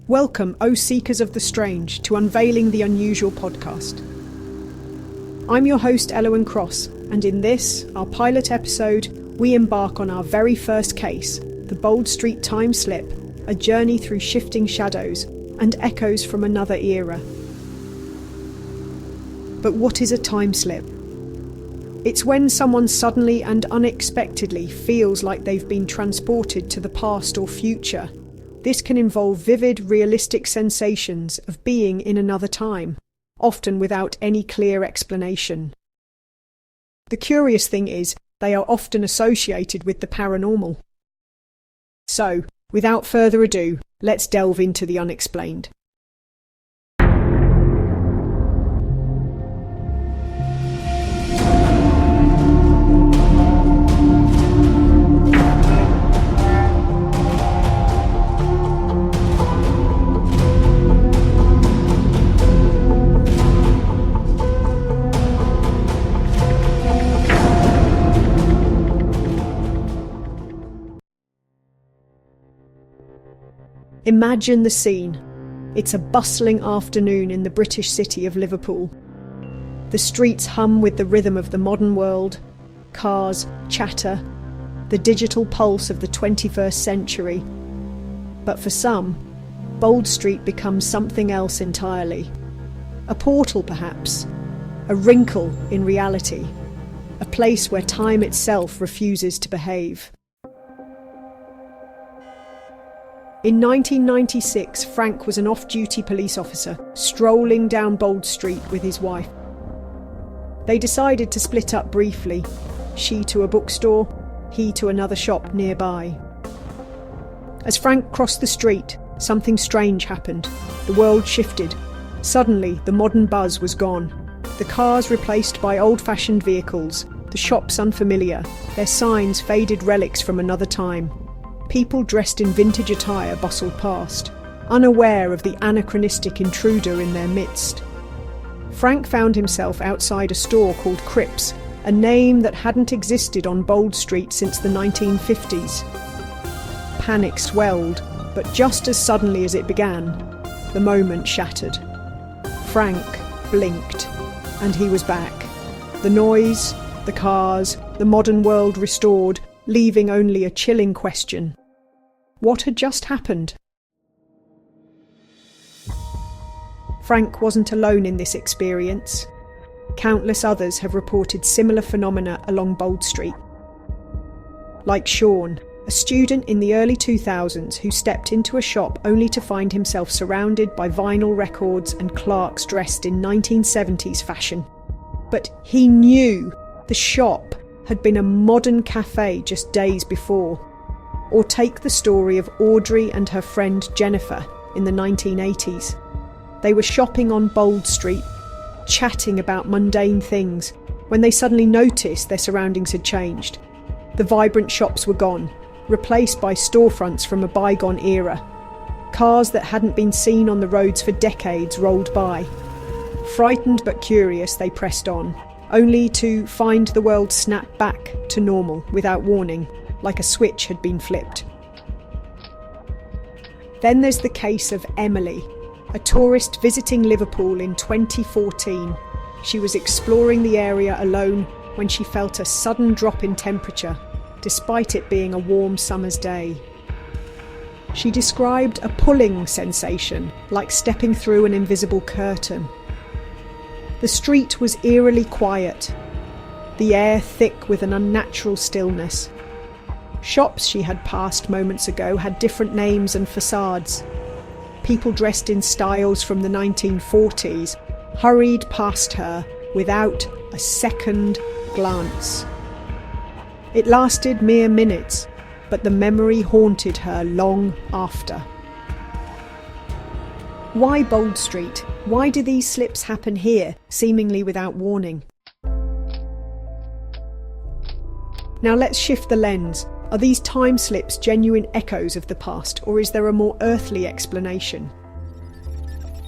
Welcome, O Seekers of the Strange, to Unveiling the Unusual podcast. I'm your host, Elowen Cross, and in this, our pilot episode, we embark on our very first case, the Bold Street time slip, a journey through shifting shadows and echoes from another era. But what is a time slip? It's when someone suddenly and unexpectedly feels like they've been transported to the past or future. This can involve vivid, realistic sensations of being in another time, often without any clear explanation. The curious thing is, they are often associated with the paranormal. So, without further ado, let's delve into the unexplained. Imagine the scene. It's a bustling afternoon in the British city of Liverpool. The streets hum with the rhythm of the modern world, cars, chatter, the digital pulse of the 21st century. But for some, Bold Street becomes something else entirely. A portal, perhaps, a wrinkle in reality, a place where time itself refuses to behave. In 1996, Frank was an off-duty police officer, strolling down Bold Street with his wife. They decided to split up briefly, she to a bookstore, he to another shop nearby. As Frank crossed the street, something strange happened. The world shifted. Suddenly, the modern buzz was gone. The cars replaced by old-fashioned vehicles, the shops unfamiliar, their signs faded relics from another time. People dressed in vintage attire bustled past, unaware of the anachronistic intruder in their midst. Frank found himself outside a store called Crips, a name that hadn't existed on Bold Street since the 1950s. Panic swelled, but just as suddenly as it began, the moment shattered. Frank blinked, and he was back. The noise, the cars, the modern world restored, leaving only a chilling question. What had just happened? Frank wasn't alone in this experience. Countless others have reported similar phenomena along Bold Street. Like Sean, a student in the early 2000s who stepped into a shop only to find himself surrounded by vinyl records and clerks dressed in 1970s fashion. But he knew the shop had been a modern cafe just days before. Or take the story of Audrey and her friend Jennifer in the 1980s. They were shopping on Bold Street, chatting about mundane things, when they suddenly noticed their surroundings had changed. The vibrant shops were gone, replaced by storefronts from a bygone era. Cars that hadn't been seen on the roads for decades rolled by. Frightened but curious, they pressed on, only to find the world snap back to normal without warning, like a switch had been flipped. Then there's the case of Emily, a tourist visiting Liverpool in 2014. She was exploring the area alone when she felt a sudden drop in temperature, despite it being a warm summer's day. She described a pulling sensation, like stepping through an invisible curtain. The street was eerily quiet, the air thick with an unnatural stillness. Shops she had passed moments ago had different names and facades. People dressed in styles from the 1940s hurried past her without a second glance. It lasted mere minutes, but the memory haunted her long after. Why Bold Street? Why do these slips happen here, seemingly without warning? Now let's shift the lens. Are these time slips genuine echoes of the past, or is there a more earthly explanation?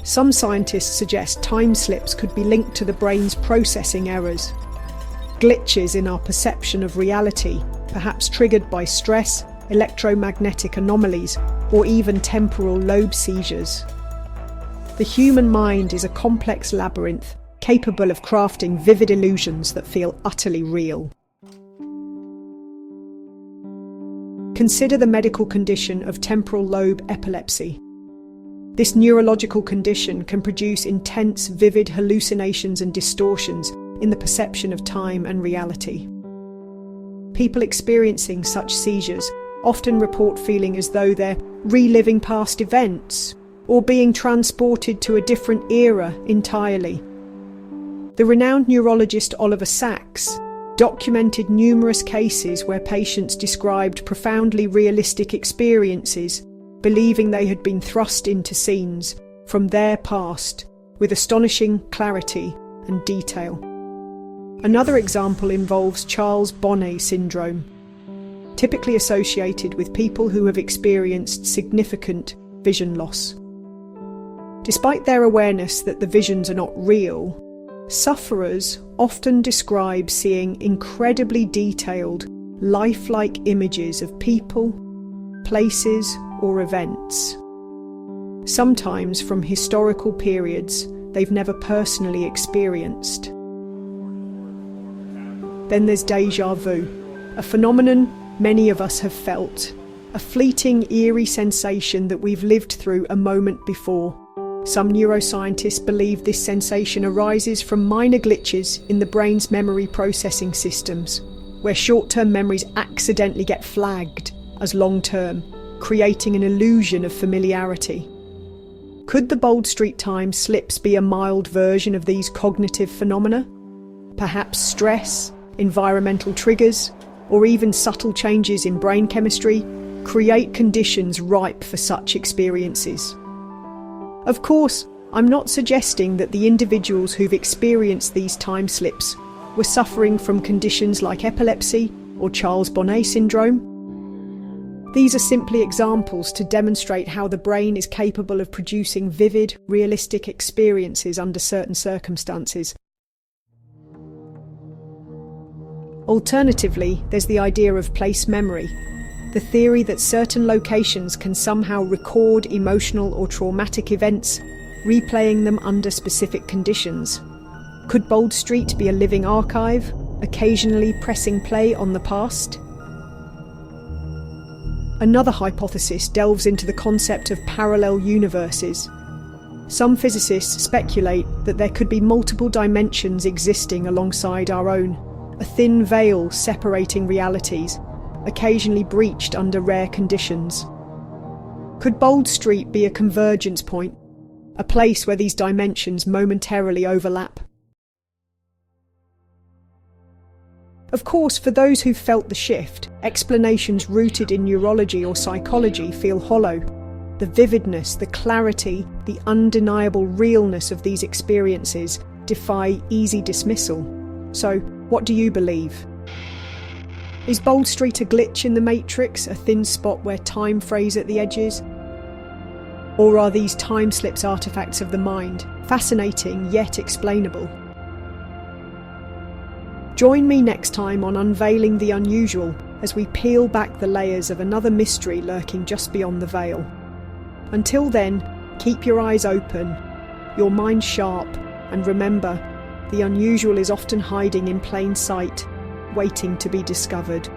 Some scientists suggest time slips could be linked to the brain's processing errors. Glitches in our perception of reality, perhaps triggered by stress, electromagnetic anomalies, or even temporal lobe seizures. The human mind is a complex labyrinth capable of crafting vivid illusions that feel utterly real. Consider the medical condition of temporal lobe epilepsy. This neurological condition can produce intense, vivid hallucinations and distortions in the perception of time and reality. People experiencing such seizures often report feeling as though they're reliving past events or being transported to a different era entirely. The renowned neurologist Oliver Sacks documented numerous cases where patients described profoundly realistic experiences, believing they had been thrust into scenes from their past with astonishing clarity and detail. Another example involves Charles Bonnet syndrome, typically associated with people who have experienced significant vision loss. Despite their awareness that the visions are not real, sufferers often describe seeing incredibly detailed, lifelike images of people, places, or events, sometimes from historical periods they've never personally experienced. Then there's déjà vu, a phenomenon many of us have felt, a fleeting, eerie sensation that we've lived through a moment before. Some neuroscientists believe this sensation arises from minor glitches in the brain's memory processing systems, where short-term memories accidentally get flagged as long-term, creating an illusion of familiarity. Could the Bold Street time slips be a mild version of these cognitive phenomena? Perhaps stress, environmental triggers, or even subtle changes in brain chemistry create conditions ripe for such experiences. Of course, I'm not suggesting that the individuals who've experienced these time slips were suffering from conditions like epilepsy or Charles Bonnet syndrome. These are simply examples to demonstrate how the brain is capable of producing vivid, realistic experiences under certain circumstances. Alternatively, there's the idea of place memory, the theory that certain locations can somehow record emotional or traumatic events, replaying them under specific conditions. Could Bold Street be a living archive, occasionally pressing play on the past? Another hypothesis delves into the concept of parallel universes. Some physicists speculate that there could be multiple dimensions existing alongside our own, a thin veil separating realities, occasionally breached under rare conditions. Could Bold Street be a convergence point, a place where these dimensions momentarily overlap? Of course, for those who've felt the shift, explanations rooted in neurology or psychology feel hollow. The vividness, the clarity, the undeniable realness of these experiences defy easy dismissal. So, what do you believe? Is Bold Street a glitch in the matrix, a thin spot where time frays at the edges? Or are these time slips artifacts of the mind, fascinating yet explainable? Join me next time on Unveiling the Unusual as we peel back the layers of another mystery lurking just beyond the veil. Until then, keep your eyes open, your mind sharp, and remember, the unusual is often hiding in plain sight, waiting to be discovered.